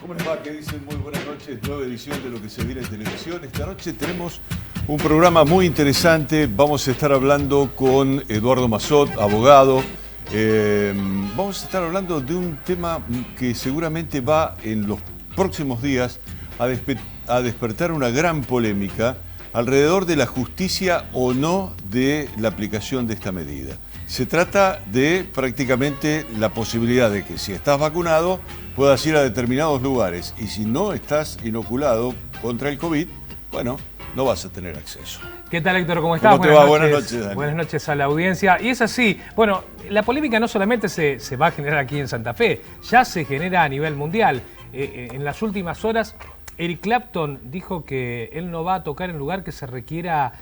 ¿Cómo les va? ¿Qué dicen? Muy buenas noches. Nueva edición de Lo que se viene en televisión. Esta noche tenemos un programa muy interesante. Vamos a estar hablando con Eduardo Massot, abogado. Vamos a estar hablando de un tema que seguramente va en los próximos días a despertar una gran polémica alrededor de la justicia o no de la aplicación de esta medida. Se trata de prácticamente la posibilidad de que si estás vacunado puedas ir a determinados lugares y si no estás inoculado contra el COVID, bueno, no vas a tener acceso. ¿Qué tal, Héctor? ¿Cómo estás? ¿Cómo te va? Buenas noches, Dani. Buenas noches a la audiencia. Y es así, bueno, la polémica no solamente se va a generar aquí en Santa Fe, ya se genera a nivel mundial. En las últimas horas, Eric Clapton dijo que él no va a tocar en lugar que se requiera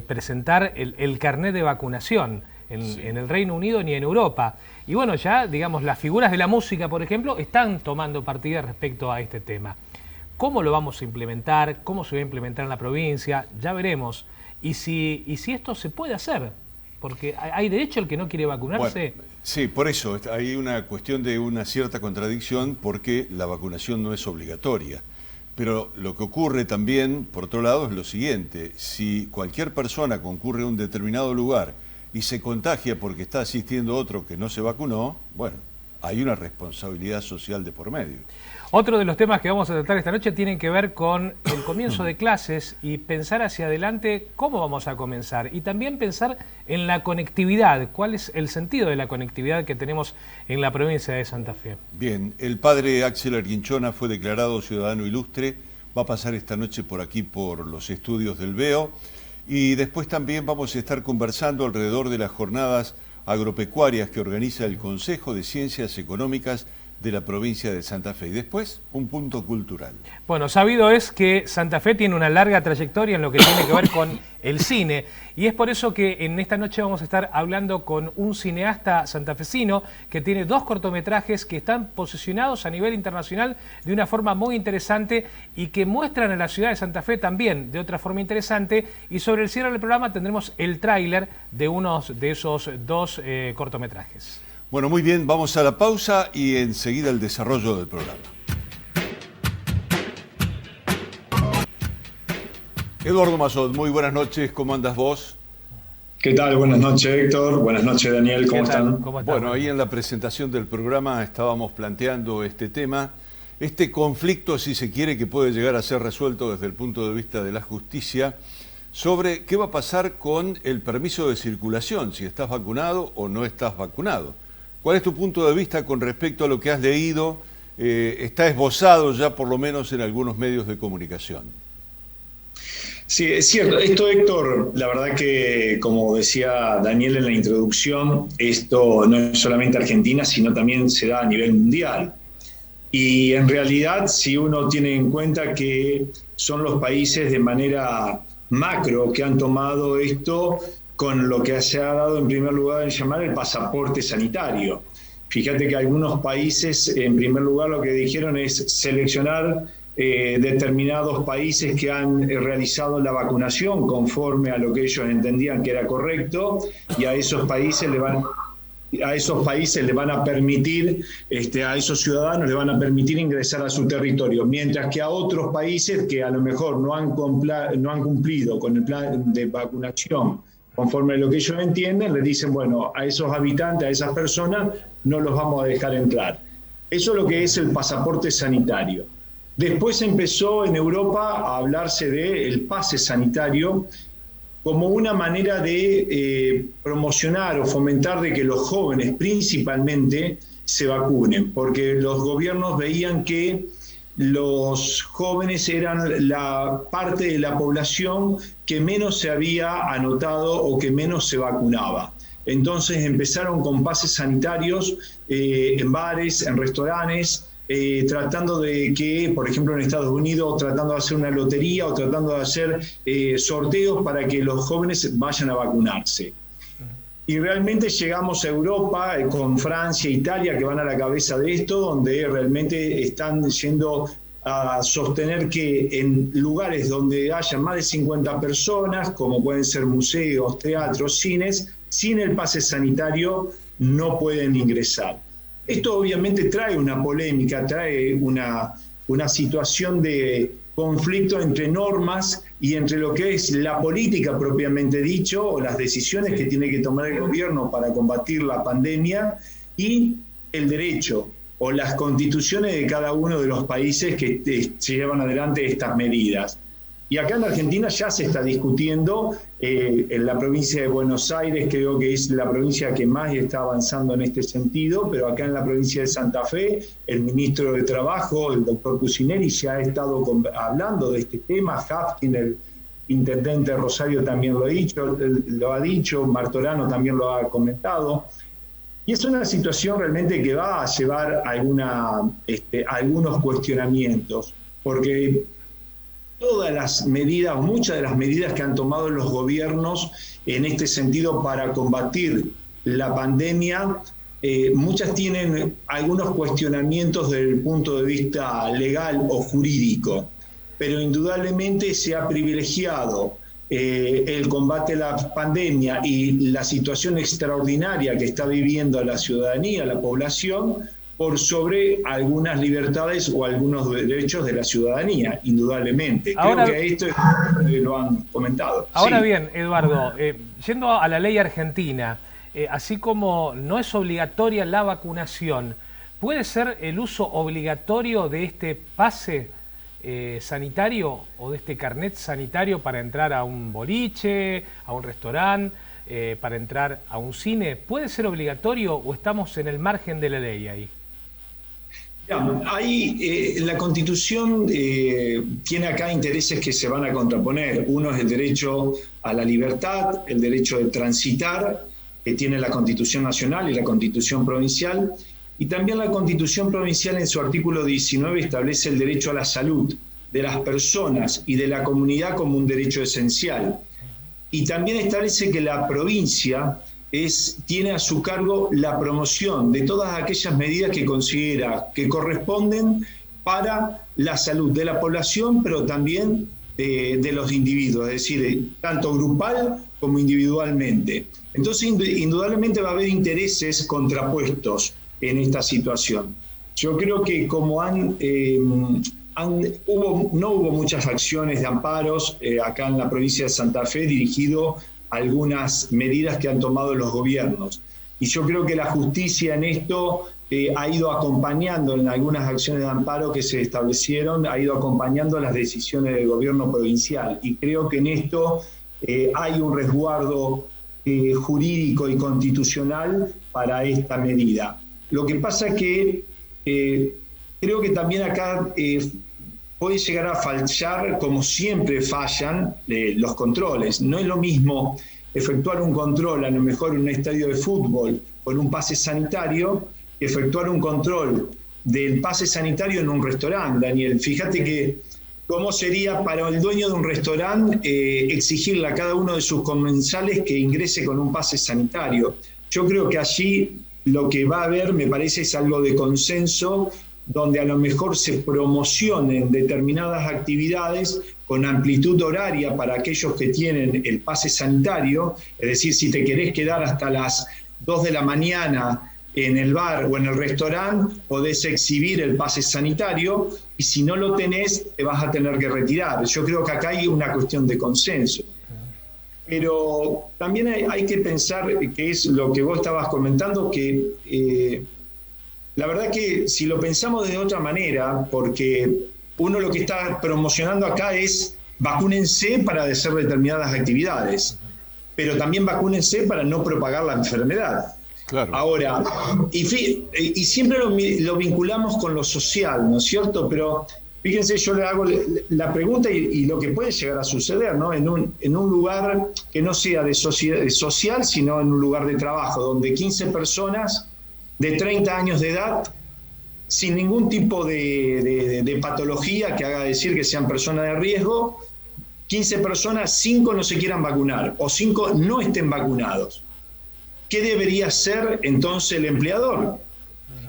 presentar el carnet de vacunación en el Reino Unido ni en Europa. Y bueno, ya, digamos, las figuras de la música, por ejemplo, están tomando partida respecto a este tema. ¿Cómo lo vamos a implementar? ¿Cómo se va a implementar en la provincia? Ya veremos. Y si esto se puede hacer, porque hay derecho el que no quiere vacunarse. Bueno, sí, por eso hay una cuestión de una cierta contradicción porque la vacunación no es obligatoria. Pero lo que ocurre también, por otro lado, es lo siguiente. Si cualquier persona concurre a un determinado lugar y se contagia porque está asistiendo a otro que no se vacunó, bueno, hay una responsabilidad social de por medio. Otro de los temas que vamos a tratar esta noche tienen que ver con el comienzo de clases y pensar hacia adelante cómo vamos a comenzar. Y también pensar en la conectividad, cuál es el sentido de la conectividad que tenemos en la provincia de Santa Fe. Bien, el padre Axel Arguinchona fue declarado ciudadano ilustre, va a pasar esta noche por aquí por los estudios del VEO. Y después también vamos a estar conversando alrededor de las jornadas agropecuarias que organiza el Consejo de Ciencias Económicas de la provincia de Santa Fe. Y después, un punto cultural. Bueno, sabido es que Santa Fe tiene una larga trayectoria en lo que tiene que ver con el cine. Y es por eso que en esta noche vamos a estar hablando con un cineasta santafesino que tiene 2 cortometrajes que están posicionados a nivel internacional de una forma muy interesante y que muestran a la ciudad de Santa Fe también de otra forma interesante. Y sobre el cierre del programa tendremos el tráiler de uno de esos 2 cortometrajes. Bueno, muy bien, vamos a la pausa y enseguida el desarrollo del programa. Eduardo Massot, muy buenas noches, ¿cómo andas vos? ¿Qué tal? Buenas noches, Héctor. Buenas noches, Daniel. ¿Cómo están? Bueno, ahí en la presentación del programa estábamos planteando este tema, este conflicto, si se quiere, que puede llegar a ser resuelto desde el punto de vista de la justicia, sobre qué va a pasar con el permiso de circulación, si estás vacunado o no estás vacunado. ¿Cuál es tu punto de vista con respecto a lo que has leído? Está esbozado ya por lo menos en algunos medios de comunicación. Sí, es cierto. Esto, Héctor, la verdad que, como decía Daniel en la introducción, esto no es solamente Argentina, sino también se da a nivel mundial. Y en realidad, si uno tiene en cuenta que son los países de manera macro que han tomado esto con lo que se ha dado en primer lugar en llamar el pasaporte sanitario. Fíjate que algunos países, en primer lugar, lo que dijeron es seleccionar determinados países que han realizado la vacunación conforme a lo que ellos entendían que era correcto, y a esos países le van a permitir, a esos ciudadanos le van a permitir ingresar a su territorio, mientras que a otros países que a lo mejor no han cumplido con el plan de vacunación conforme a lo que ellos entienden, le dicen, bueno, a esos habitantes, a esas personas, no los vamos a dejar entrar. Eso es lo que es el pasaporte sanitario. Después empezó en Europa a hablarse del pase sanitario como una manera de promocionar o fomentar de que los jóvenes principalmente se vacunen, porque los gobiernos veían que los jóvenes eran la parte de la población que menos se había anotado o que menos se vacunaba. Entonces empezaron con pases sanitarios en bares, en restaurantes, tratando de que, por ejemplo en Estados Unidos, tratando de hacer una lotería o tratando de hacer sorteos para que los jóvenes vayan a vacunarse. Y realmente llegamos a Europa con Francia e Italia, que van a la cabeza de esto, donde realmente están yendo a sostener que en lugares donde haya más de 50 personas, como pueden ser museos, teatros, cines, sin el pase sanitario no pueden ingresar. Esto obviamente trae una polémica, trae una una situación de conflicto entre normas y entre lo que es la política propiamente dicho, o las decisiones que tiene que tomar el gobierno para combatir la pandemia, y el derecho o las constituciones de cada uno de los países que se llevan adelante estas medidas. Y acá en Argentina ya se está discutiendo, en la provincia de Buenos Aires creo que es la provincia que más está avanzando en este sentido, pero acá en la provincia de Santa Fe, el ministro de Trabajo, el doctor Cucinelli, ya ha estado hablando de este tema. Hafkin, el intendente de Rosario, también lo ha dicho, Martorano también lo ha comentado. Y es una situación realmente que va a llevar algunos cuestionamientos, porque todas las medidas, muchas de las medidas que han tomado los gobiernos en este sentido para combatir la pandemia, muchas tienen algunos cuestionamientos desde el punto de vista legal o jurídico, pero indudablemente se ha privilegiado el combate a la pandemia y la situación extraordinaria que está viviendo la ciudadanía, la población, por sobre algunas libertades o algunos derechos de la ciudadanía, indudablemente. Ahora, creo que esto lo han comentado. Ahora sí. bien, Eduardo, yendo a la ley argentina, así como no es obligatoria la vacunación, ¿puede ser el uso obligatorio de este pase sanitario o de este carnet sanitario para entrar a un boliche, a un restaurante, para entrar a un cine? ¿Puede ser obligatorio o estamos en el margen de la ley ahí? Ahí la Constitución tiene acá intereses que se van a contraponer. Uno es el derecho a la libertad, el derecho de transitar, que tiene la Constitución Nacional y la Constitución Provincial, y también la Constitución Provincial en su artículo 19 establece el derecho a la salud de las personas y de la comunidad como un derecho esencial. Y también establece que la provincia tiene a su cargo la promoción de todas aquellas medidas que considera que corresponden para la salud de la población, pero también de los individuos, es decir, tanto grupal como individualmente. Entonces, indudablemente va a haber intereses contrapuestos en esta situación. Yo creo que como no hubo muchas acciones de amparos acá en la provincia de Santa Fe dirigido a algunas medidas que han tomado los gobiernos. Y yo creo que la justicia en esto ha ido acompañando en algunas acciones de amparo que se establecieron, ha ido acompañando las decisiones del gobierno provincial. Y creo que en esto hay un resguardo jurídico y constitucional para esta medida. Lo que pasa es que creo que también acá puede llegar a fallar, como siempre fallan, los controles. No es lo mismo efectuar un control, a lo mejor en un estadio de fútbol, con un pase sanitario, que efectuar un control del pase sanitario en un restaurante, Daniel. Fíjate que cómo sería para el dueño de un restaurante exigirle a cada uno de sus comensales que ingrese con un pase sanitario. Yo creo que allí lo que va a haber, me parece, es algo de consenso, donde a lo mejor se promocionen determinadas actividades con amplitud horaria para aquellos que tienen el pase sanitario, es decir, si te querés quedar hasta las 2 de la mañana en el bar o en el restaurante, podés exhibir el pase sanitario, y si no lo tenés, te vas a tener que retirar. Yo creo que acá hay una cuestión de consenso. Pero también hay que pensar, que es lo que vos estabas comentando, que la verdad que si lo pensamos de otra manera, porque uno lo que está promocionando acá es vacúnense para hacer determinadas actividades, pero también vacúnense para no propagar la enfermedad. Claro. Ahora, y siempre lo vinculamos con lo social, ¿no es cierto? Pero fíjense, yo le hago la pregunta y lo que puede llegar a suceder, ¿no? En un lugar que no sea de social, sino en un lugar de trabajo, donde 15 personas de 30 años de edad, sin ningún tipo de patología que haga decir que sean personas de riesgo, 15 personas, 5 no se quieran vacunar o 5 no estén vacunados. ¿Qué debería hacer entonces el empleador?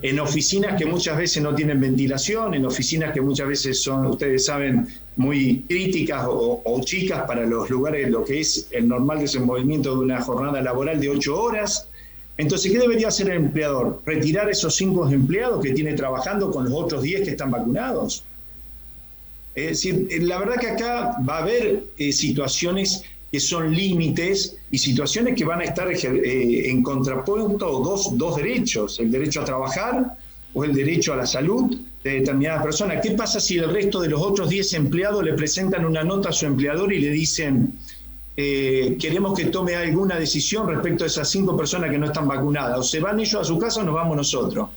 En oficinas que muchas veces no tienen ventilación, en oficinas que muchas veces son, ustedes saben, muy críticas o chicas para los lugares, lo que es el normal desenvolvimiento de una jornada laboral de 8 horas. Entonces, ¿qué debería hacer el empleador? ¿Retirar esos 5 empleados que tiene trabajando con los otros 10 que están vacunados? Es decir, la verdad que acá va a haber situaciones que son límites y situaciones que van a estar en contrapunto dos derechos, el derecho a trabajar o el derecho a la salud de determinada persona. ¿Qué pasa si el resto de los otros 10 empleados le presentan una nota a su empleador y le dicen queremos que tome alguna decisión respecto a esas 5 personas que no están vacunadas? O se van ellos a su casa o nos vamos nosotros.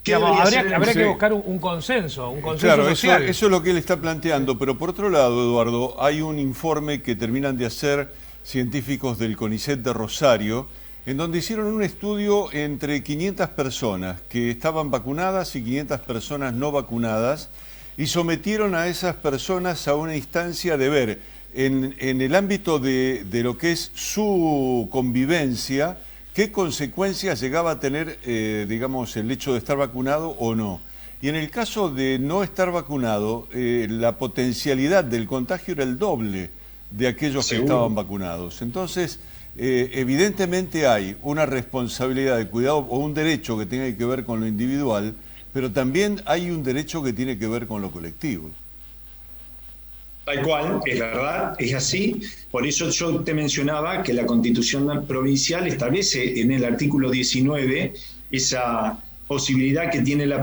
Habría que buscar un consenso claro, social. Eso es lo que él está planteando, pero por otro lado, Eduardo, hay un informe que terminan de hacer científicos del CONICET de Rosario, en donde hicieron un estudio entre 500 personas que estaban vacunadas y 500 personas no vacunadas, y sometieron a esas personas a una instancia de ver en el ámbito de lo que es su convivencia, qué consecuencias llegaba a tener, digamos, el hecho de estar vacunado o no. Y en el caso de no estar vacunado, la potencialidad del contagio era el doble de aquellos que estaban vacunados. Entonces, evidentemente hay una responsabilidad de cuidado o un derecho que tenga que ver con lo individual, pero también hay un derecho que tiene que ver con lo colectivo. Tal cual, es verdad, es así. Por eso yo te mencionaba que la Constitución provincial establece en el artículo 19 esa posibilidad que tiene la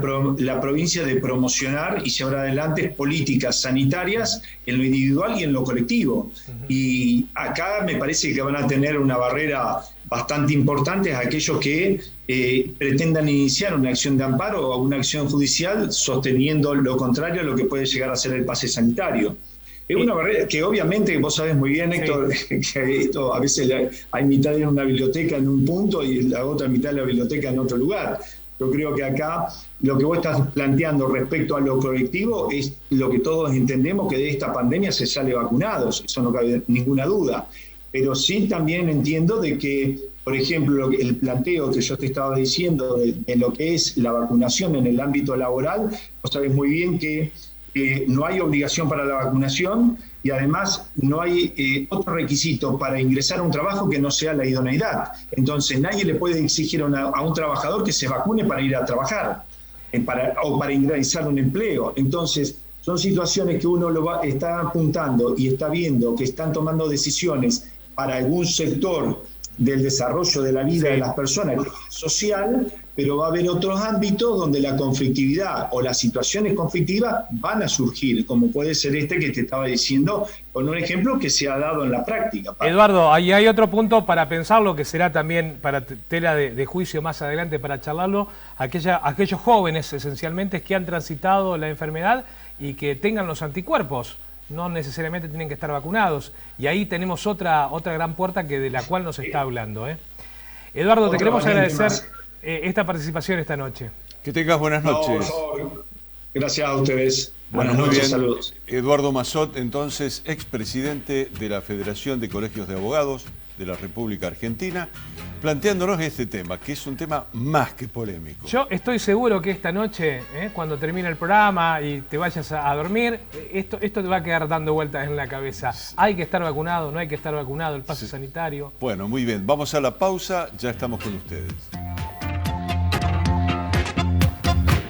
provincia de promocionar y llevar adelante políticas sanitarias en lo individual y en lo colectivo. Y acá me parece que van a tener una barrera bastante importante a aquellos que pretendan iniciar una acción de amparo o una acción judicial sosteniendo lo contrario a lo que puede llegar a ser el pase sanitario. Es una barrera que obviamente vos sabés muy bien, Héctor, que esto a veces hay mitad de una biblioteca en un punto y la otra mitad de la biblioteca en otro lugar. Yo creo que acá lo que vos estás planteando respecto a lo colectivo es lo que todos entendemos, que de esta pandemia se sale vacunados, eso no cabe ninguna duda. Pero sí también entiendo de que, por ejemplo, el planteo que yo te estaba diciendo de lo que es la vacunación en el ámbito laboral, vos sabés muy bien que no hay obligación para la vacunación y además no hay otro requisito para ingresar a un trabajo que no sea la idoneidad. Entonces nadie le puede exigir a un trabajador que se vacune para ir a trabajar o para ingresar a un empleo. Entonces son situaciones que uno está apuntando y está viendo que están tomando decisiones para algún sector del desarrollo de la vida de las personas social, pero va a haber otros ámbitos donde la conflictividad o las situaciones conflictivas van a surgir, como puede ser este que te estaba diciendo, con un ejemplo que se ha dado en la práctica. Eduardo, ahí hay otro punto para pensarlo, que será también para tela de juicio más adelante para charlarlo, aquellos jóvenes esencialmente que han transitado la enfermedad y que tengan los anticuerpos. No necesariamente tienen que estar vacunados. Y ahí tenemos otra gran puerta de la cual nos está hablando. Eduardo, te queremos agradecer esta participación esta noche. Que tengas buenas noches. No, por favor. Gracias a ustedes. Bueno, buenas noches, bien. Saludos. Eduardo Massot, entonces, expresidente de la Federación de Colegios de Abogados de la República Argentina, planteándonos este tema, que es un tema más que polémico. Yo estoy seguro que esta noche, cuando termine el programa y te vayas a dormir, esto te va a quedar dando vueltas en la cabeza. ¿Hay que estar vacunado? ¿No hay que estar vacunado? ¿El pase sanitario? Bueno, muy bien. Vamos a la pausa. Ya estamos con ustedes.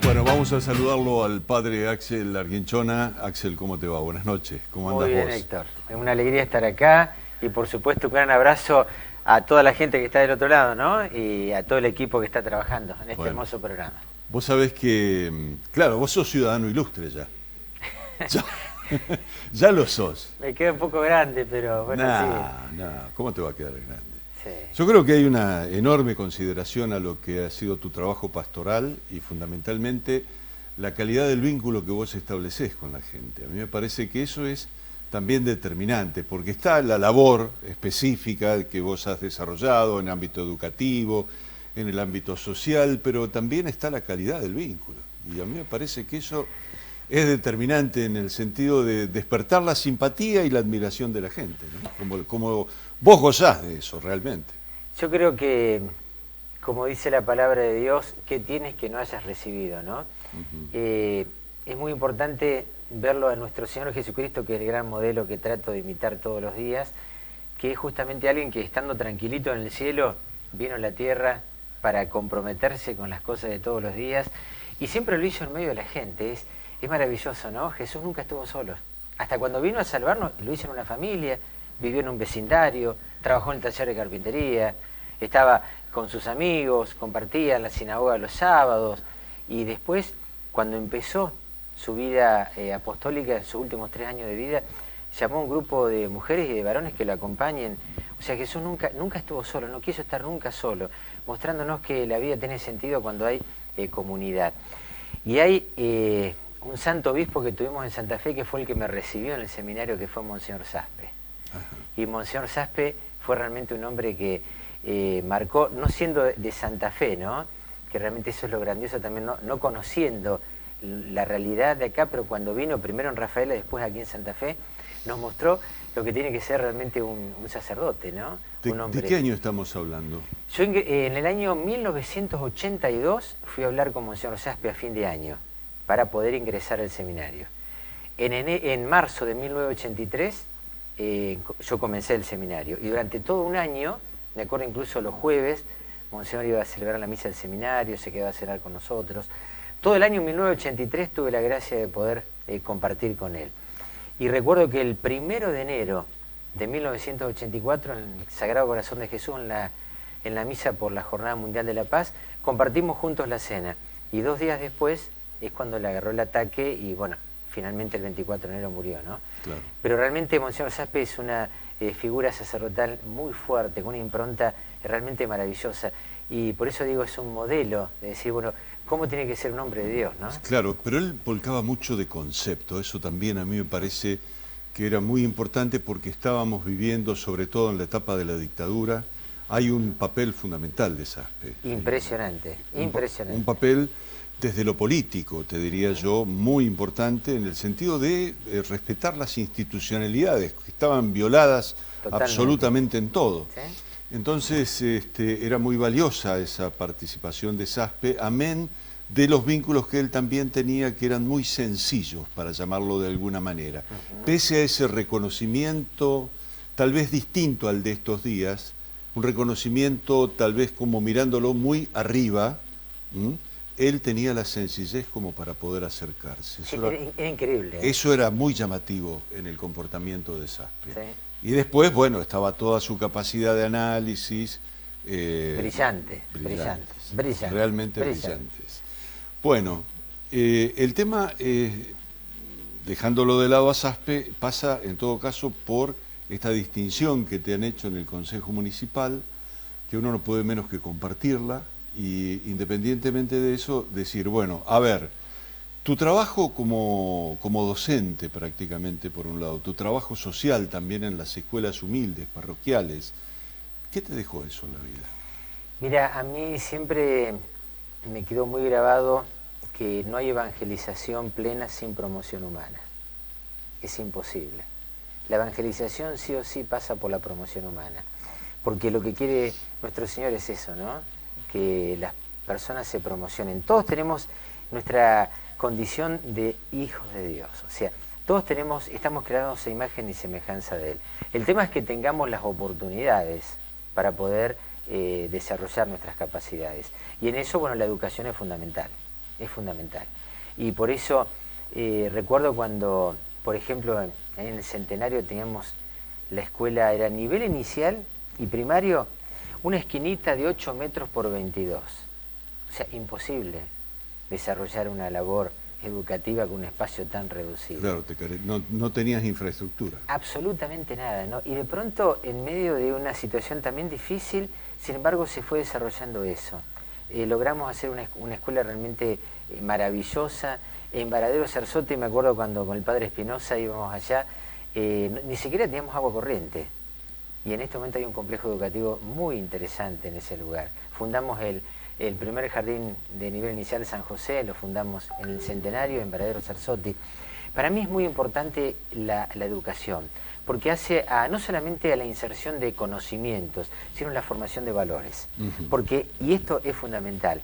Bueno, vamos a saludarlo al padre Axel Argenchona. Axel, ¿cómo te va? Buenas noches. ¿Cómo andas vos? Muy bien, Héctor. Es una alegría estar acá y, por supuesto, un gran abrazo a toda la gente que está del otro lado, ¿no? Y a todo el equipo que está trabajando en este hermoso programa. Vos sabés que, claro, vos sos ciudadano ilustre ya. Ya lo sos. Me queda un poco grande, pero bueno, sí. ¿Cómo te va a quedar grande? Sí. Yo creo que hay una enorme consideración a lo que ha sido tu trabajo pastoral y fundamentalmente la calidad del vínculo que vos establecés con la gente. A mí me parece que eso es también determinante, porque está la labor específica que vos has desarrollado en el ámbito educativo, en el ámbito social, pero también está la calidad del vínculo. Y a mí me parece que eso es determinante en el sentido de despertar la simpatía y la admiración de la gente, ¿no? Como vos gozás de eso realmente. Yo creo que, como dice la palabra de Dios, ¿qué tienes que no hayas recibido, no? Es muy importante verlo a nuestro Señor Jesucristo, que es el gran modelo que trato de imitar todos los días, que es justamente alguien que, estando tranquilito en el cielo, vino a la tierra para comprometerse con las cosas de todos los días y siempre lo hizo en medio de la gente. Es maravilloso, ¿no? Jesús nunca estuvo solo. Hasta cuando vino a salvarnos, lo hizo en una familia, vivió en un vecindario, trabajó en el taller de carpintería, estaba con sus amigos, compartía en la sinagoga los sábados, y después, cuando empezó su vida apostólica, en sus últimos 3 años de vida, llamó a un grupo de mujeres y de varones que lo acompañen. O sea, Jesús nunca estuvo solo, no quiso estar nunca solo, mostrándonos que la vida tiene sentido cuando hay comunidad. Y hay un santo obispo que tuvimos en Santa Fe, que fue el que me recibió en el seminario, que fue Monseñor Saspe. Ajá. Y Monseñor Saspe fue realmente un hombre que marcó, no siendo de Santa Fe, ¿no? Que realmente eso es lo grandioso también, no conociendo la realidad de acá, pero cuando vino primero en Rafaela, después aquí en Santa Fe, nos mostró lo que tiene que ser realmente un sacerdote, ¿no? Un hombre. ¿De qué año estamos hablando? Yo en el año 1982 fui a hablar con Monseñor Saspe a fin de año para poder ingresar al seminario. En marzo de 1983 yo comencé el seminario, y durante todo un año, me acuerdo incluso los jueves, Monseñor iba a celebrar la misa del seminario, se quedaba a cenar con nosotros. Todo el año 1983 tuve la gracia de poder compartir con él. Y recuerdo que el 1 de enero de 1984, en el Sagrado Corazón de Jesús, en la misa por la Jornada Mundial de la Paz, compartimos juntos la cena. Y 2 días después es cuando le agarró el ataque y, bueno, finalmente el 24 de enero murió, ¿no? Claro. Pero realmente Monseñor Saspe es una figura sacerdotal muy fuerte, con una impronta realmente maravillosa. Y por eso digo, es un modelo de decir, bueno, ¿cómo tiene que ser un hombre de Dios, no? Claro, pero él volcaba mucho de concepto. Eso también a mí me parece que era muy importante, porque estábamos viviendo, sobre todo en la etapa de la dictadura, hay un papel fundamental de Saspe. Impresionante, impresionante. Un papel desde lo político, te diría yo, muy importante, en el sentido de respetar las institucionalidades que estaban violadas absolutamente en todo. ¿Sí? Entonces era muy valiosa esa participación de Saspe, amén de los vínculos que él también tenía, que eran muy sencillos, para llamarlo de alguna manera. Pese a ese reconocimiento, tal vez distinto al de estos días, un reconocimiento tal vez como mirándolo muy arriba, él tenía la sencillez como para poder acercarse. Sí, era increíble. Eso era muy llamativo en el comportamiento de Saspe. Sí. Y después, bueno, estaba toda su capacidad de análisis. Brillantes. Realmente brillantes. Bueno, el tema, dejándolo de lado a Saspe, pasa en todo caso por esta distinción que te han hecho en el Consejo Municipal, que uno no puede menos que compartirla, y independientemente de eso, decir, bueno, a ver, tu trabajo como docente prácticamente por un lado, tu trabajo social también en las escuelas humildes, parroquiales, ¿qué te dejó eso en la vida? Mira, a mí siempre me quedó muy grabado que no hay evangelización plena sin promoción humana. Es imposible. La evangelización sí o sí pasa por la promoción humana, porque lo que quiere nuestro Señor es eso, ¿no? Que las personas se promocionen. Todos tenemos nuestra condición de hijos de Dios, o sea, todos estamos creados a imagen y semejanza de Él. El tema es que tengamos las oportunidades para poder desarrollar nuestras capacidades, y en eso, bueno, la educación es fundamental, y por eso recuerdo cuando, por ejemplo, en el Centenario teníamos la escuela, era nivel inicial y primario, una esquinita de 8 metros por 22, o sea, imposible desarrollar una labor educativa con un espacio tan reducido. Claro, no tenías infraestructura. Absolutamente nada, ¿no? Y de pronto, en medio de una situación también difícil, sin embargo, se fue desarrollando eso. Logramos hacer una escuela realmente maravillosa. En Varadero Sarzote, me acuerdo cuando con el padre Espinosa íbamos allá, ni siquiera teníamos agua corriente. Y en este momento hay un complejo educativo muy interesante en ese lugar. Fundamos el primer jardín de nivel inicial de San José, lo fundamos en el Centenario, en Varadero Sarzotti. Para mí es muy importante la educación, porque hace no solamente a la inserción de conocimientos, sino la formación de valores. Porque, y esto es fundamental,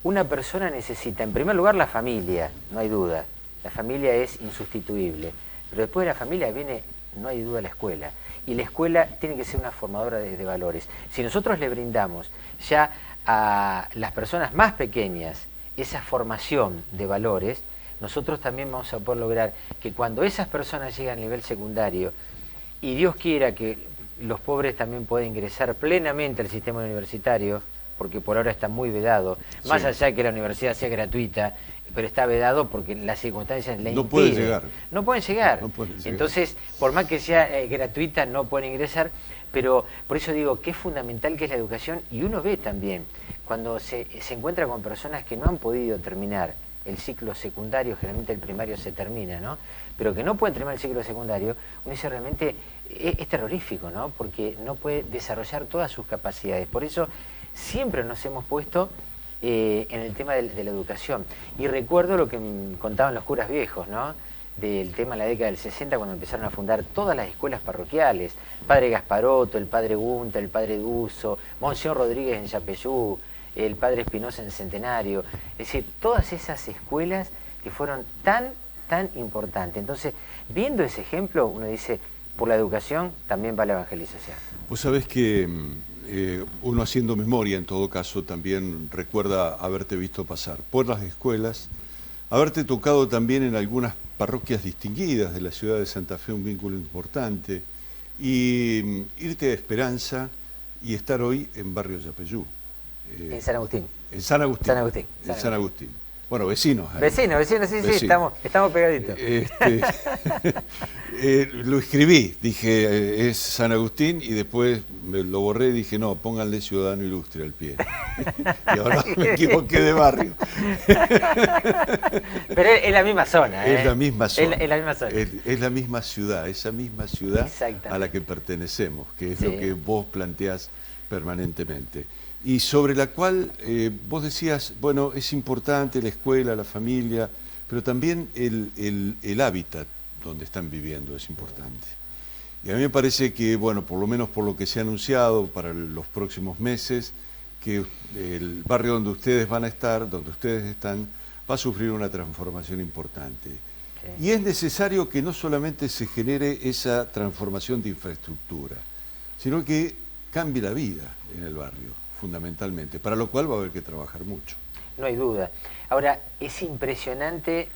una persona necesita, en primer lugar, la familia, no hay duda. La familia es insustituible, pero después de la familia viene, no hay duda, la escuela. Y la escuela tiene que ser una formadora de valores. Si nosotros le brindamos ya a las personas más pequeñas esa formación de valores, nosotros también vamos a poder lograr que cuando esas personas llegan al nivel secundario, y Dios quiera que los pobres también puedan ingresar plenamente al sistema universitario, porque por ahora está muy vedado, más allá de que la universidad sea gratuita, pero está vedado porque las circunstancias le impiden. No pueden llegar. No pueden llegar. No pueden llegar. Entonces, por más que sea gratuita, no pueden ingresar, pero por eso digo que es fundamental que es la educación, y uno ve también, cuando se encuentra con personas que no han podido terminar el ciclo secundario, generalmente el primario se termina, ¿no? Pero que no pueden terminar el ciclo secundario, uno dice realmente es terrorífico, ¿no? Porque no puede desarrollar todas sus capacidades. Por eso siempre nos hemos puesto en el tema de la educación. Y recuerdo lo que contaban los curas viejos, ¿no? Del tema en la década del 60, cuando empezaron a fundar todas las escuelas parroquiales. El padre Gasparotto, el padre Gunta, el padre Duso, Monseñor Rodríguez en Yapeyú, el padre Espinosa en Centenario. Es decir, todas esas escuelas que fueron tan importantes. Entonces, viendo ese ejemplo, uno dice, por la educación también va la evangelización. Vos sabés que uno haciendo memoria, en todo caso, también recuerda haberte visto pasar por las escuelas, haberte tocado también en algunas parroquias distinguidas de la ciudad de Santa Fe, un vínculo importante, y irte a Esperanza y estar hoy en Barrio Yapeyú. En San Agustín. En San Agustín. San Agustín. En San Agustín. Bueno, vecinos. Ahí. Vecinos, sí, estamos pegaditos. Lo escribí, dije, es San Agustín, y después me lo borré y dije, no, pónganle Ciudadano Ilustre al pie. Y ahora me equivoqué de barrio. Pero es la misma zona. Es la misma zona. Es la misma zona. Es la misma ciudad, esa misma ciudad a la que pertenecemos, que es lo que vos planteás permanentemente. Y sobre la cual vos decías, bueno, es importante la escuela, la familia, pero también el hábitat donde están viviendo es importante. Y a mí me parece que, bueno, por lo menos por lo que se ha anunciado para los próximos meses, que el barrio donde ustedes van a estar, donde ustedes están, va a sufrir una transformación importante. Y es necesario que no solamente se genere esa transformación de infraestructura, sino que cambie la vida en el barrio, fundamentalmente, para lo cual va a haber que trabajar mucho. No hay duda. Ahora, es impresionante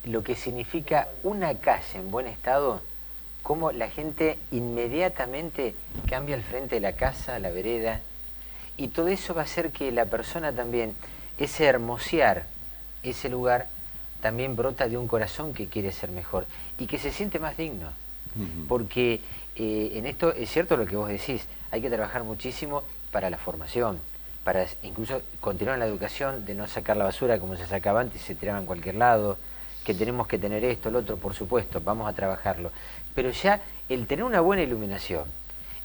lo que significa una calle en buen estado, cómo la gente inmediatamente cambia al frente de la casa, la vereda, y todo eso va a hacer que la persona también, ese hermosear ese lugar, también brota de un corazón que quiere ser mejor y que se siente más digno. Porque en esto es cierto lo que vos decís, hay que trabajar muchísimo para la formación, para incluso continuar en la educación, de no sacar la basura como se sacaba antes y se tiraba en cualquier lado, que tenemos que tener esto, lo otro, por supuesto, vamos a trabajarlo. Pero ya el tener una buena iluminación,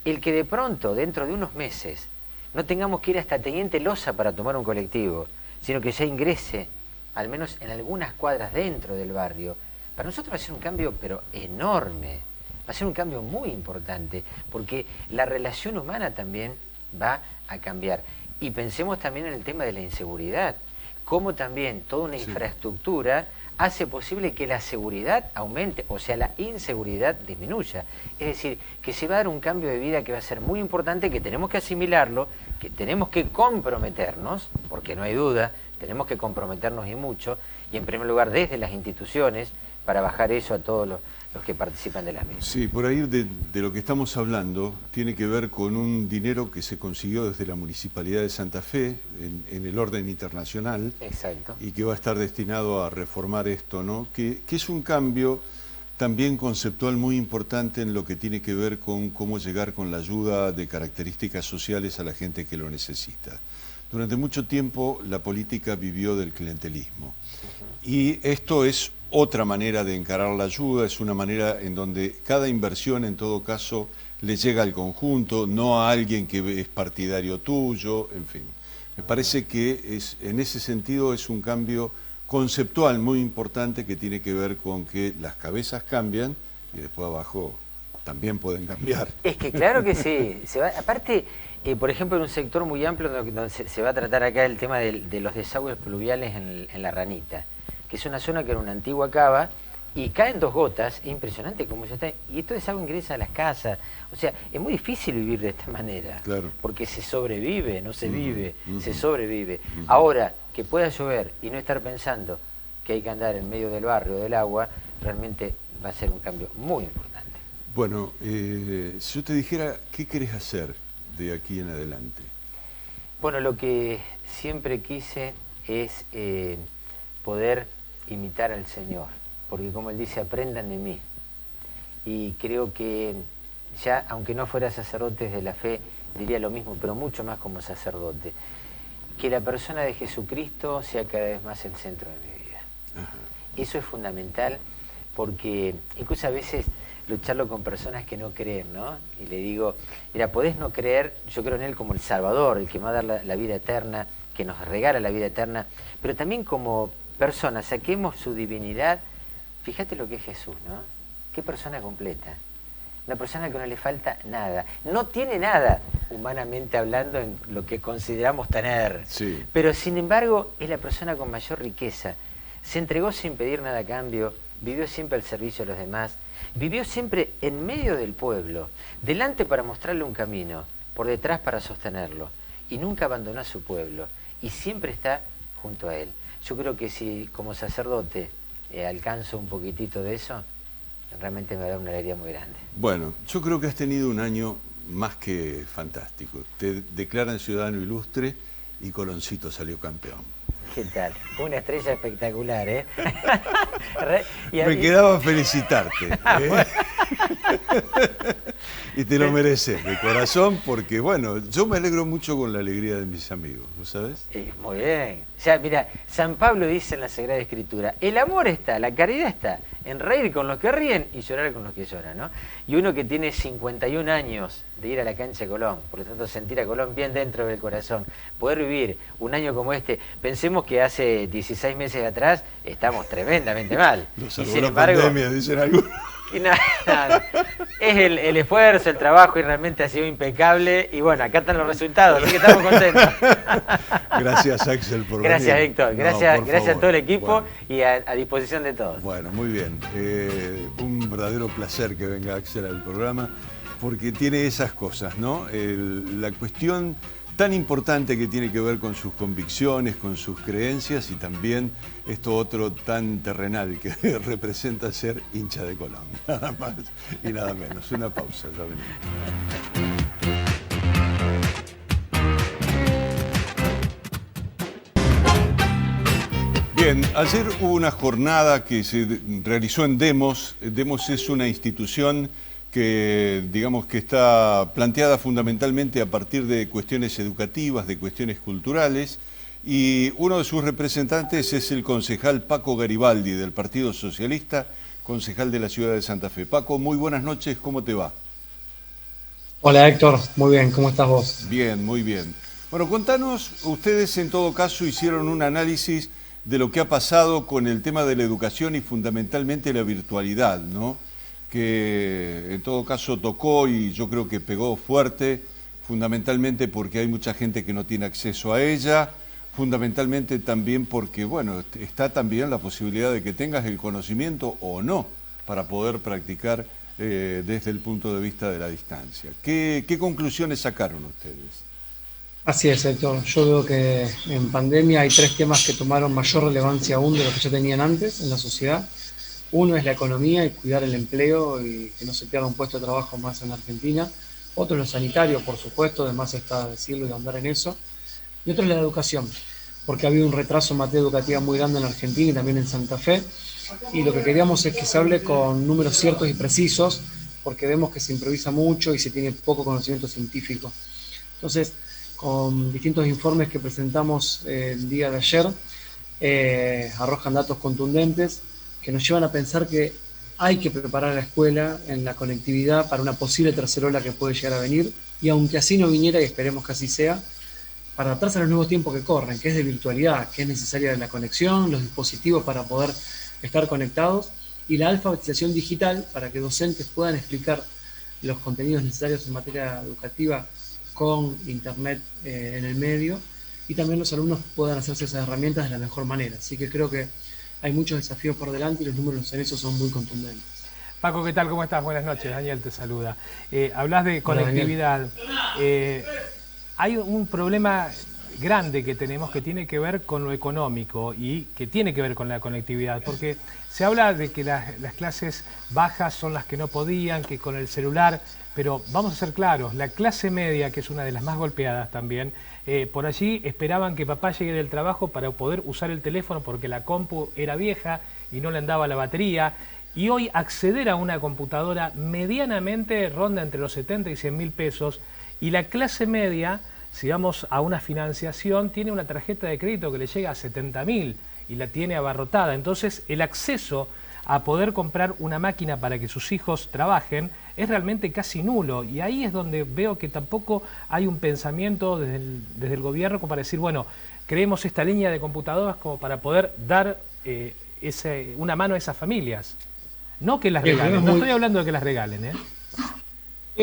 el que de pronto, dentro de unos meses, no tengamos que ir hasta Teniente Loza para tomar un colectivo, sino que ya ingrese, al menos en algunas cuadras dentro del barrio, para nosotros va a ser un cambio, pero enorme. Va a ser un cambio muy importante, porque la relación humana también va a cambiar. Y pensemos también en el tema de la inseguridad, cómo también toda una infraestructura hace posible que la seguridad aumente, o sea, la inseguridad disminuya. Es decir, que se va a dar un cambio de vida que va a ser muy importante, que tenemos que asimilarlo, que tenemos que comprometernos, porque no hay duda, tenemos que comprometernos y mucho, y en primer lugar desde las instituciones, para bajar eso a todos los que participan de las mismas. Sí, por ahí de lo que estamos hablando tiene que ver con un dinero que se consiguió desde la Municipalidad de Santa Fe en el orden internacional. Exacto. Y que va a estar destinado a reformar esto, ¿no? Que es un cambio también conceptual muy importante en lo que tiene que ver con cómo llegar con la ayuda de características sociales a la gente que lo necesita. Durante mucho tiempo la política vivió del clientelismo. Y esto es otra manera de encarar la ayuda, es una manera en donde cada inversión en todo caso le llega al conjunto, no a alguien que es partidario tuyo, en fin. Me parece que en ese sentido es un cambio conceptual muy importante que tiene que ver con que las cabezas cambian y después abajo también pueden cambiar. Es que claro que sí. Aparte, por ejemplo, en un sector muy amplio donde se va a tratar acá el tema de los desagües pluviales en La Ranita, que es una zona que era una antigua cava, y caen 2 gotas, es impresionante cómo ya está, y esto es agua ingresa a las casas. O sea, es muy difícil vivir de esta manera, claro, porque se sobrevive, no se vive, se sobrevive. Ahora, que pueda llover y no estar pensando que hay que andar en medio del barrio, del agua, realmente va a ser un cambio muy importante. Bueno, si yo te dijera, ¿qué querés hacer de aquí en adelante? Bueno, lo que siempre quise es poder imitar al Señor, porque como Él dice, aprendan de mí. Y creo que ya, aunque no fuera sacerdote de la fe, diría lo mismo, pero mucho más como sacerdote. Que la persona de Jesucristo sea cada vez más el centro de mi vida. Ajá. Eso es fundamental, porque incluso a veces lo charlo con personas que no creen, ¿no? Y le digo, mira, podés no creer, yo creo en Él como el Salvador, el que me va a dar la vida eterna, que nos regala la vida eterna, pero también como persona, saquemos su divinidad. Fíjate lo que es Jesús, ¿no? Qué persona completa. Una persona que no le falta nada. No tiene nada, humanamente hablando, en lo que consideramos tener. Sí. Pero sin embargo, es la persona con mayor riqueza. Se entregó sin pedir nada a cambio, vivió siempre al servicio de los demás, vivió siempre en medio del pueblo, delante para mostrarle un camino, por detrás para sostenerlo, y nunca abandonó a su pueblo, y siempre está junto a él. Yo creo que si como sacerdote alcanzo un poquitito de eso, realmente me da una alegría muy grande. Bueno, yo creo que has tenido un año más que fantástico. Te declaran ciudadano ilustre y Coloncito salió campeón. ¿Qué tal? Una estrella espectacular, ¿eh? Me quedaba felicitarte. Y te lo mereces de corazón, porque bueno, yo me alegro mucho con la alegría de mis amigos, ¿lo sabes? Muy bien. O sea, mira, San Pablo dice en la Sagrada Escritura, el amor está, la caridad está en reír con los que ríen y llorar con los que lloran, ¿no? Y uno que tiene 51 años de ir a la cancha de Colón, por lo tanto sentir a Colón bien dentro del corazón, poder vivir un año como este, pensemos que hace 16 meses atrás estamos tremendamente mal. Lo salvó la pandemia, dicen algunos. Y nada. Es el esfuerzo, el trabajo, y realmente ha sido impecable. Y bueno, acá están los resultados, así que estamos contentos. Gracias, Axel, por venir. Gracias, Héctor. Gracias, no, gracias a todo el equipo, bueno. y a disposición de todos. Bueno, muy bien. Un verdadero placer que venga Axel al programa, porque tiene esas cosas, ¿no? La cuestión tan importante que tiene que ver con sus convicciones, con sus creencias, y también esto otro tan terrenal que representa ser hincha de Colón. Nada más y nada menos. Una pausa, ya venimos. Bien, ayer hubo una jornada que se realizó en Demos. Demos es una institución que digamos que está planteada fundamentalmente a partir de cuestiones educativas, de cuestiones culturales, y uno de sus representantes es el concejal Paco Garibaldi del Partido Socialista, concejal de la ciudad de Santa Fe. Paco, muy buenas noches, ¿cómo te va? Hola Héctor, muy bien, ¿cómo estás vos? Bien, muy bien. Bueno, contanos, ustedes en todo caso hicieron un análisis de lo que ha pasado con el tema de la educación y fundamentalmente la virtualidad, ¿no? Que en todo caso tocó y yo creo que pegó fuerte, fundamentalmente porque hay mucha gente que no tiene acceso a ella, fundamentalmente también porque, bueno, está también la posibilidad de que tengas el conocimiento o no para poder practicar desde el punto de vista de la distancia. ¿Qué conclusiones sacaron ustedes? Así es, Héctor. Yo veo que en pandemia hay tres temas que tomaron mayor relevancia aún de lo que ya tenían antes en la sociedad. Uno es la economía y cuidar el empleo y que no se pierda un puesto de trabajo más en la Argentina. Otro es lo sanitario, por supuesto, además está decirlo y andar en eso. Y otro es la educación, porque ha habido un retraso en materia educativa muy grande en la Argentina y también en Santa Fe. Y lo que queríamos es que se hable con números ciertos y precisos, porque vemos que se improvisa mucho y se tiene poco conocimiento científico. Entonces, con distintos informes que presentamos el día de ayer, arrojan datos contundentes que nos llevan a pensar que hay que preparar a la escuela en la conectividad para una posible tercera ola que puede llegar a venir, y aunque así no viniera, y esperemos que así sea, para adaptarse a los nuevos tiempos que corren, que es de virtualidad, que es necesaria la conexión, los dispositivos para poder estar conectados, y la alfabetización digital para que docentes puedan explicar los contenidos necesarios en materia educativa con internet en el medio, y también los alumnos puedan hacerse esas herramientas de la mejor manera. Así que creo que hay muchos desafíos por delante y los números en eso son muy contundentes. Paco, ¿qué tal? ¿Cómo estás? Buenas noches. Daniel te saluda. Hablas de conectividad. Hay un problema grande que tenemos que tiene que ver con lo económico y que tiene que ver con la conectividad, porque se habla de que las clases bajas son las que no podían, que con el celular, pero vamos a ser claros, la clase media, que es una de las más golpeadas también, por allí esperaban que papá llegue del trabajo para poder usar el teléfono porque la compu era vieja y no le andaba la batería. Y hoy acceder a una computadora medianamente ronda entre los 70 y 100 mil pesos, y la clase media, si vamos a una financiación, tiene una tarjeta de crédito que le llega a 70.000 y la tiene abarrotada. Entonces el acceso a poder comprar una máquina para que sus hijos trabajen es realmente casi nulo, y ahí es donde veo que tampoco hay un pensamiento desde el gobierno como para decir, bueno, creemos esta línea de computadoras como para poder dar una mano a esas familias. No que las regalen, no estoy hablando de que las regalen, ¿eh?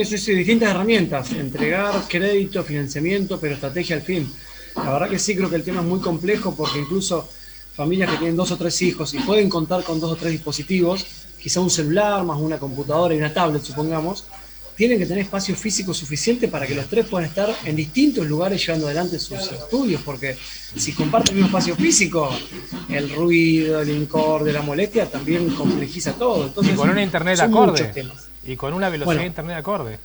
Sí, distintas herramientas, entregar crédito, financiamiento, pero estrategia al fin. La verdad que sí, creo que el tema es muy complejo, porque incluso familias que tienen 2 o 3 hijos y pueden contar con 2 o 3 dispositivos, quizá un celular más una computadora y una tablet, supongamos, tienen que tener espacio físico suficiente para que los 3 puedan estar en distintos lugares llevando adelante sus estudios, porque si comparten el mismo espacio físico, el ruido, el incorde, la molestia también complejiza todo. Entonces, y con una internet acorde. Y con una velocidad de internet acorde.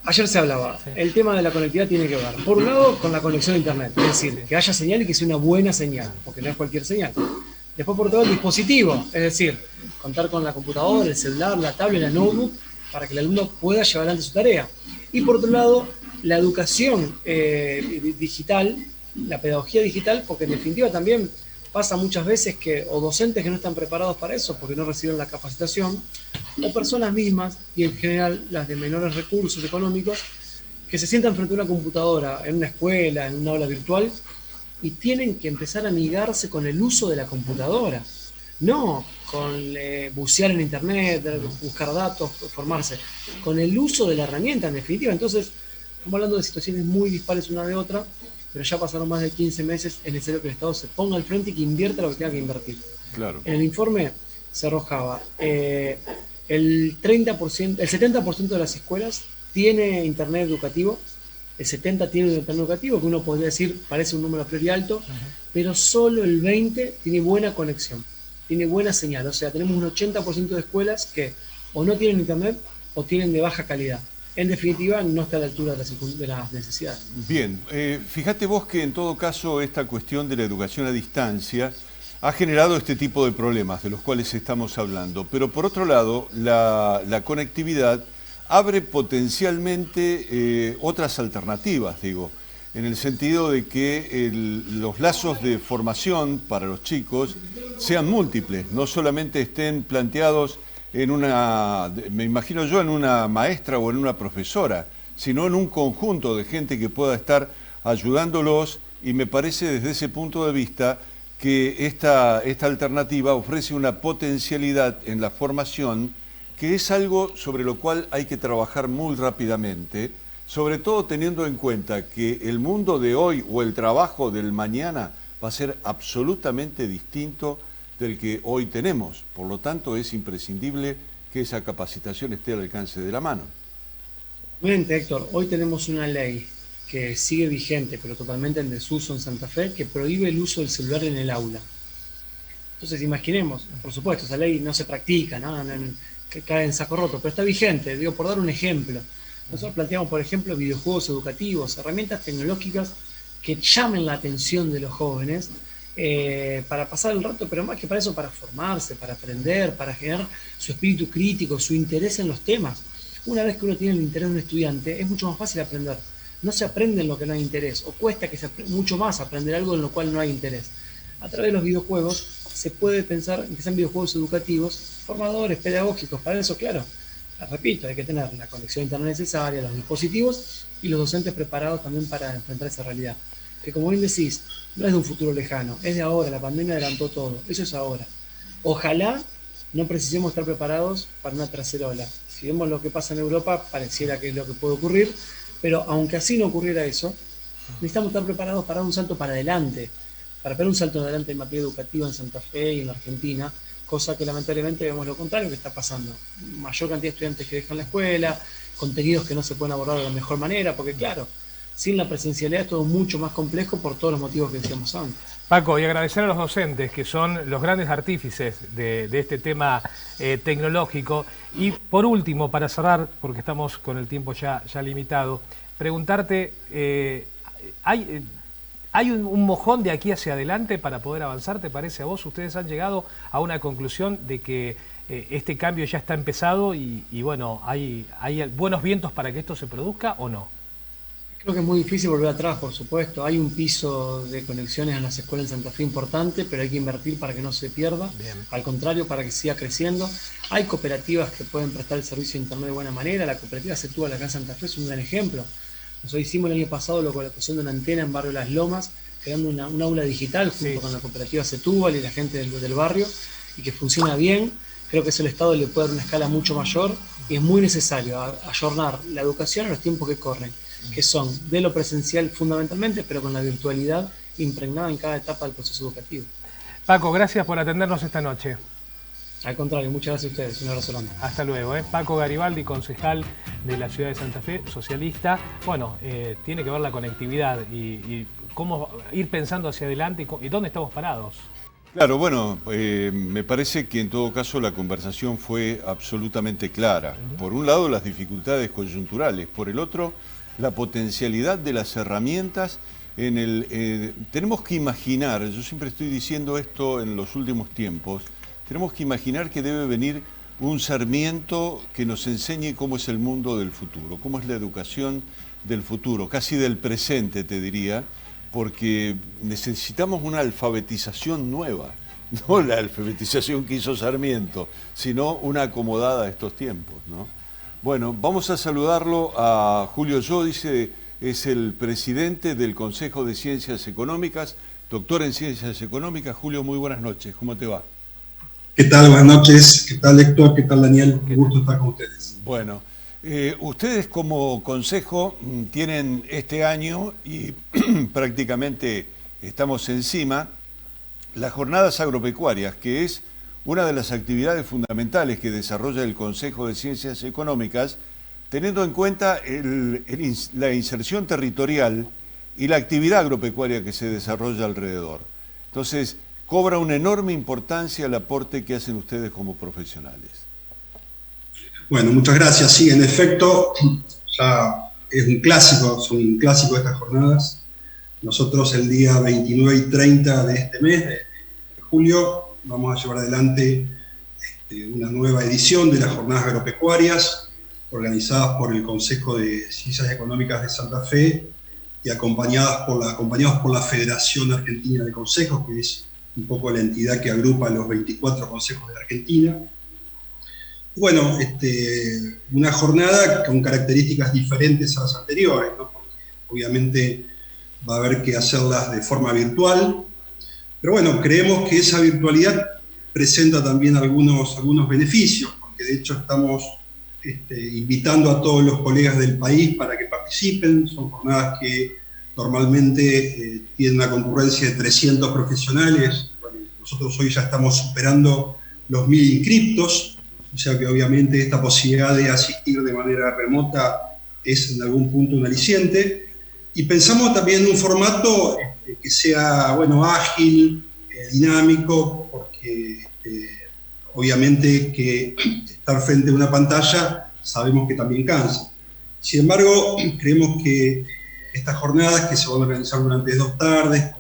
Ayer se hablaba, sí. El tema de la conectividad tiene que ver, por un lado, con la conexión a internet, es decir, sí, que haya señal y que sea una buena señal, porque no es cualquier señal. Después, por todo el dispositivo, es decir, contar con la computadora, el celular, la tablet, la notebook, para que el alumno pueda llevar adelante su tarea. Y por otro lado, la educación digital, la pedagogía digital, porque en definitiva también pasa muchas veces que o docentes que no están preparados para eso porque no reciben la capacitación, o personas mismas, y en general las de menores recursos económicos, que se sientan frente a una computadora en una escuela, en una aula virtual, y tienen que empezar a amigarse con el uso de la computadora. No con bucear en internet, buscar datos, formarse, con el uso de la herramienta en definitiva. Entonces, estamos hablando de situaciones muy dispares una de otra, pero ya pasaron más de 15 meses, es necesario que el Estado se ponga al frente y que invierta lo que tenga que invertir. Claro. En el informe se arrojaba el 70% de las escuelas tiene internet educativo, el 70% tiene un internet educativo, que uno podría decir parece un número a priori alto, pero solo el 20% tiene buena conexión, tiene buena señal. O sea, tenemos un 80% de escuelas que o no tienen internet o tienen de baja calidad. En definitiva, no está a la altura de las necesidades. Bien, fíjate vos que en todo caso esta cuestión de la educación a distancia ha generado este tipo de problemas de los cuales estamos hablando, pero por otro lado, la conectividad abre potencialmente otras alternativas, digo, en el sentido de que los lazos de formación para los chicos sean múltiples, no solamente estén planteados en me imagino yo, en una maestra o en una profesora, sino en un conjunto de gente que pueda estar ayudándolos, y me parece desde ese punto de vista que esta alternativa ofrece una potencialidad en la formación que es algo sobre lo cual hay que trabajar muy rápidamente, sobre todo teniendo en cuenta que el mundo de hoy o el trabajo del mañana va a ser absolutamente distinto del que hoy tenemos. Por lo tanto, es imprescindible que esa capacitación esté al alcance de la mano. Obviamente, Héctor, hoy tenemos una ley que sigue vigente, pero totalmente en desuso en Santa Fe, que prohíbe el uso del celular en el aula. Entonces, imaginemos, por supuesto, esa ley no se practica, ¿no? Que cae en saco roto, pero está vigente. Digo, por dar un ejemplo, nosotros planteamos, por ejemplo, videojuegos educativos, herramientas tecnológicas que llamen la atención de los jóvenes, para pasar el rato, pero más que para eso, para formarse, para aprender, para generar su espíritu crítico, su interés en los temas. Una vez que uno tiene el interés de un estudiante, es mucho más fácil aprender. No se aprende en lo que no hay interés, o cuesta mucho más aprender algo en lo cual no hay interés. A través de los videojuegos se puede pensar en que sean videojuegos educativos, formadores, pedagógicos. Para eso, claro, repito, hay que tener la conexión a internet necesaria, los dispositivos y los docentes preparados también para enfrentar esa realidad. Que, como bien decís, no es de un futuro lejano, es de ahora. La pandemia adelantó todo, eso es ahora. Ojalá no precisemos estar preparados para una tercera ola. Si vemos lo que pasa en Europa, pareciera que es lo que puede ocurrir, pero aunque así no ocurriera eso, necesitamos estar preparados para dar un salto para adelante, para pegar un salto adelante en materia educativa en Santa Fe y en la Argentina, cosa que lamentablemente vemos lo contrario que está pasando. Mayor cantidad de estudiantes que dejan la escuela, contenidos que no se pueden abordar de la mejor manera, porque claro, Sin la presencialidad es todo mucho más complejo por todos los motivos que decíamos antes. Paco, y agradecer a los docentes, que son los grandes artífices de este tema tecnológico. Y por último, para cerrar, porque estamos con el tiempo ya limitado, preguntarte, ¿hay un mojón de aquí hacia adelante para poder avanzar? ¿Te parece a vos? ¿Ustedes han llegado a una conclusión de que este cambio ya está empezado y bueno, hay buenos vientos para que esto se produzca o no? Creo que es muy difícil volver atrás, por supuesto. Hay un piso de conexiones en las escuelas en Santa Fe importante, pero hay que invertir para que no se pierda. Bien. Al contrario, para que siga creciendo. Hay cooperativas que pueden prestar el servicio de Internet de buena manera. La cooperativa Setúbal acá en Santa Fe es un gran ejemplo. Nosotros hicimos el año pasado la colocación de una antena en Barrio Las Lomas, creando un aula digital junto con la cooperativa Setúbal y la gente del barrio, y que funciona bien. Creo que eso el Estado le puede dar una escala mucho mayor y es muy necesario ayornar la educación a los tiempos que corren, que son de lo presencial fundamentalmente, pero con la virtualidad impregnada en cada etapa del proceso educativo. Paco, gracias por atendernos esta noche. Al contrario, muchas gracias a ustedes. Un abrazo grande. Hasta luego. Paco Garibaldi, concejal de la ciudad de Santa Fe, socialista. Bueno, tiene que ver la conectividad y cómo ir pensando hacia adelante y dónde estamos parados. Claro, bueno, me parece que en todo caso la conversación fue absolutamente clara. Por un lado, las dificultades coyunturales, por el otro, la potencialidad de las herramientas. Tenemos que imaginar, yo siempre estoy diciendo esto en los últimos tiempos, tenemos que imaginar que debe venir un Sarmiento que nos enseñe cómo es el mundo del futuro, cómo es la educación del futuro, casi del presente te diría, porque necesitamos una alfabetización nueva, no la alfabetización que hizo Sarmiento, sino una acomodada a estos tiempos, ¿no? Bueno, vamos a saludarlo a Julio Giudice, es el presidente del Consejo de Ciencias Económicas, doctor en Ciencias Económicas. Julio, muy buenas noches, ¿cómo te va? ¿Qué tal? Buenas noches, ¿qué tal Héctor? ¿Qué tal Daniel? Un gusto estar con ustedes. Bueno, ustedes como consejo tienen este año, y prácticamente estamos encima, las jornadas agropecuarias, que es una de las actividades fundamentales que desarrolla el Consejo de Ciencias Económicas, teniendo en cuenta la inserción territorial y la actividad agropecuaria que se desarrolla alrededor. Entonces, cobra una enorme importancia el aporte que hacen ustedes como profesionales. Bueno, muchas gracias. Sí, en efecto, ya es un clásico, son un clásico estas jornadas. Nosotros el día 29 y 30 de este mes, de julio, vamos a llevar adelante una nueva edición de las jornadas agropecuarias, organizadas por el Consejo de Ciencias Económicas de Santa Fe y acompañados por la Federación Argentina de Consejos, que es un poco la entidad que agrupa los 24 consejos de Argentina. Bueno, una jornada con características diferentes a las anteriores, ¿no? Porque obviamente va a haber que hacerlas de forma virtual, pero bueno, creemos que esa virtualidad presenta también algunos beneficios, porque de hecho estamos invitando a todos los colegas del país para que participen. Son jornadas que normalmente tienen una concurrencia de 300 profesionales. Bueno, nosotros hoy ya estamos superando los 1000 inscriptos, o sea que obviamente esta posibilidad de asistir de manera remota es en algún punto un aliciente. Y pensamos también en un formato que sea, bueno, ágil, dinámico, porque obviamente que estar frente a una pantalla sabemos que también cansa. Sin embargo, creemos que estas jornadas que se van a organizar durante 2 tardes,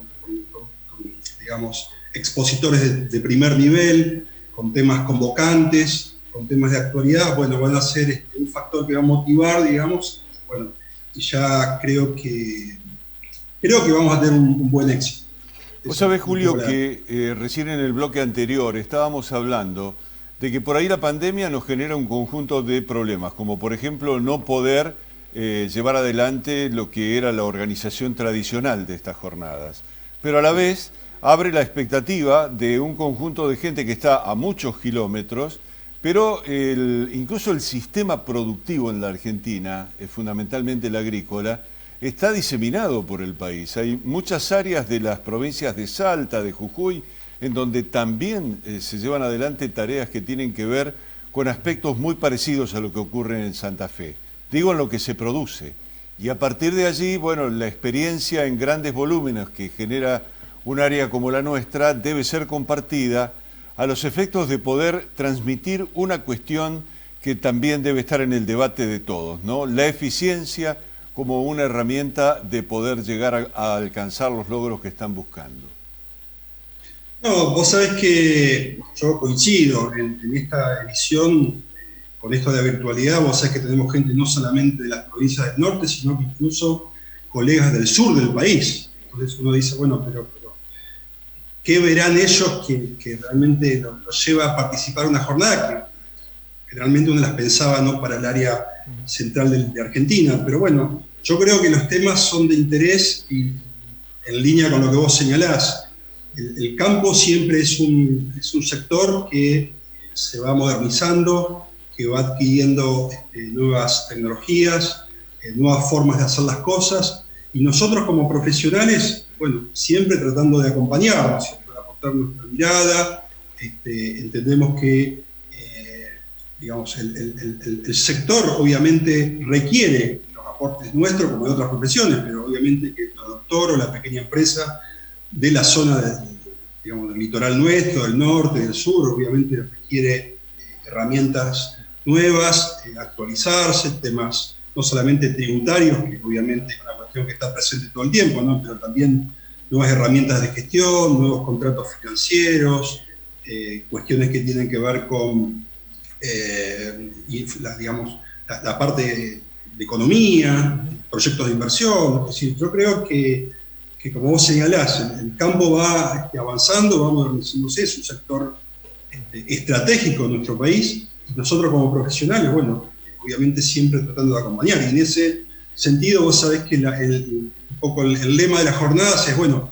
con digamos, expositores de primer nivel, con temas convocantes, con temas de actualidad, bueno, van a ser un factor que va a motivar, digamos, bueno, y ya creo que vamos a tener un buen éxito. Vos sabés, Julio, que recién en el bloque anterior estábamos hablando de que por ahí la pandemia nos genera un conjunto de problemas, como por ejemplo no poder llevar adelante lo que era la organización tradicional de estas jornadas. Pero a la vez abre la expectativa de un conjunto de gente que está a muchos kilómetros, pero incluso el sistema productivo en la Argentina, fundamentalmente el agrícola, está diseminado por el país. Hay muchas áreas de las provincias de Salta, de Jujuy, en donde también se llevan adelante tareas que tienen que ver con aspectos muy parecidos a lo que ocurre en Santa Fe. Digo, en lo que se produce. Y a partir de allí, bueno, la experiencia en grandes volúmenes que genera un área como la nuestra debe ser compartida a los efectos de poder transmitir una cuestión que también debe estar en el debate de todos, ¿no? La eficiencia como una herramienta de poder llegar a alcanzar los logros que están buscando. No, vos sabés que yo coincido en esta edición, con esto de la virtualidad. Vos sabés que tenemos gente no solamente de las provincias del norte, sino que incluso colegas del sur del país. Entonces uno dice, bueno, pero ¿qué verán ellos que realmente los lleva a participar en una jornada que generalmente uno las pensaba no para el área central de Argentina? Pero bueno, yo creo que los temas son de interés y en línea con lo que vos señalás. El campo siempre es un sector que se va modernizando, que va adquiriendo nuevas tecnologías, nuevas formas de hacer las cosas, y nosotros como profesionales, bueno, siempre tratando de acompañarnos, siempre de aportar nuestra mirada. Entendemos que digamos, el sector obviamente requiere los aportes nuestros como de otras profesiones, pero obviamente que el productor o la pequeña empresa de la zona digamos, del litoral nuestro, del norte, del sur, obviamente requiere herramientas nuevas, actualizarse, temas no solamente tributarios, que obviamente es una cuestión que está presente todo el tiempo, ¿no? Pero también nuevas herramientas de gestión, nuevos contratos financieros, cuestiones que tienen que ver con la parte de economía, proyectos de inversión. Es decir, yo creo que como vos señalás, el campo va avanzando, va modernizándose, es un sector estratégico en nuestro país, y nosotros como profesionales, bueno, obviamente siempre tratando de acompañar. Y en ese sentido, vos sabés que un poco el lema de las jornadas es, bueno,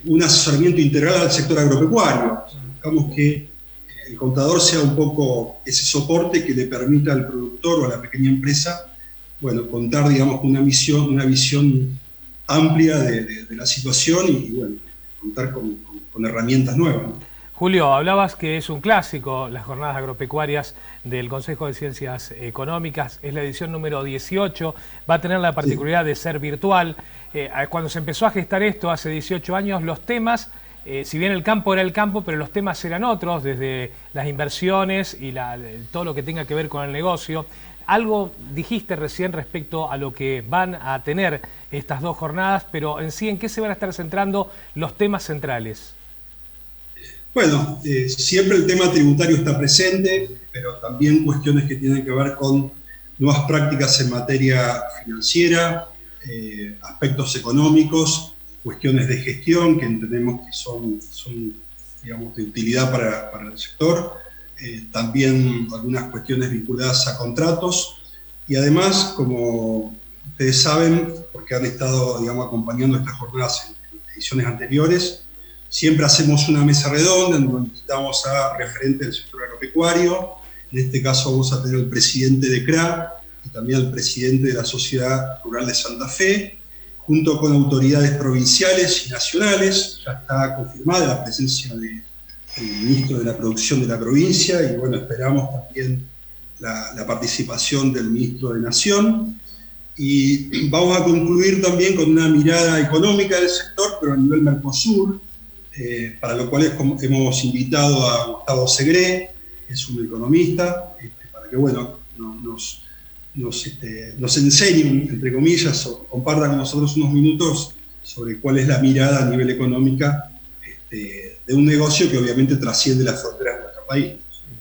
un asesoramiento integral al sector agropecuario. Buscamos que el contador sea un poco ese soporte que le permita al productor o a la pequeña empresa, bueno, contar, digamos, con una visión amplia de la situación y bueno, contar con herramientas nuevas, ¿no? Julio, hablabas que es un clásico las jornadas agropecuarias del Consejo de Ciencias Económicas, es la edición número 18, va a tener la particularidad de ser virtual. Cuando se empezó a gestar esto hace 18 años, los temas, si bien el campo era el campo, pero los temas eran otros, desde las inversiones y todo lo que tenga que ver con el negocio. Algo dijiste recién respecto a lo que van a tener estas dos jornadas, pero en sí, ¿en qué se van a estar centrando los temas centrales? Bueno, siempre el tema tributario está presente, pero también cuestiones que tienen que ver con nuevas prácticas en materia financiera, aspectos económicos, cuestiones de gestión que entendemos que son digamos, de utilidad para el sector. También algunas cuestiones vinculadas a contratos, y además, como ustedes saben, porque han estado, digamos, acompañando estas jornadas en ediciones anteriores, siempre hacemos una mesa redonda en donde invitamos a referentes del sector agropecuario. En este caso vamos a tener el presidente de CRA y también el presidente de la Sociedad Rural de Santa Fe, junto con autoridades provinciales y nacionales. Ya está confirmada la presencia del ministro de la Producción de la provincia, y bueno, esperamos también la participación del ministro de Nación. Y vamos a concluir también con una mirada económica del sector, pero a nivel Mercosur, para lo cual hemos invitado a Gustavo Segre, que es un economista, para que bueno, nos enseñe, entre comillas, o comparta con nosotros unos minutos sobre cuál es la mirada a nivel económica de un negocio que obviamente trasciende las fronteras de nuestro país.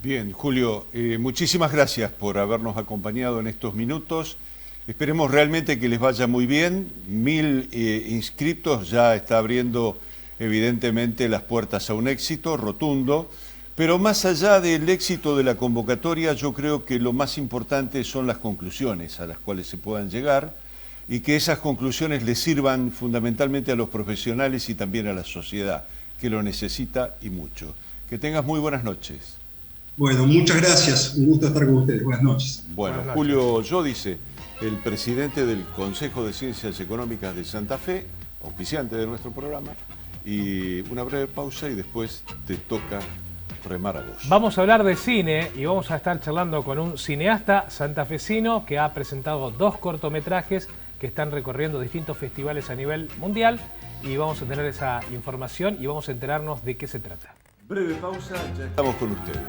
Bien, Julio, muchísimas gracias por habernos acompañado en estos minutos. Esperemos realmente que les vaya muy bien. 1000 inscritos, ya está abriendo evidentemente las puertas a un éxito rotundo, pero más allá del éxito de la convocatoria, yo creo que lo más importante son las conclusiones a las cuales se puedan llegar, y que esas conclusiones les sirvan fundamentalmente a los profesionales y también a la sociedad, que lo necesita y mucho. Que tengas muy buenas noches. Bueno, muchas gracias, un gusto estar con ustedes. Buenas noches. Bueno, Buenas noches. Julio Giudice, el presidente del Consejo de Ciencias Económicas de Santa Fe, auspiciante de nuestro programa, y una breve pausa y después te toca remar a vos. Vamos a hablar de cine y vamos a estar charlando con un cineasta santafesino que ha presentado 2 cortometrajes que que están recorriendo distintos festivales a nivel mundial y vamos a tener esa información y vamos a enterarnos de qué se trata. Breve pausa, ya estamos con ustedes.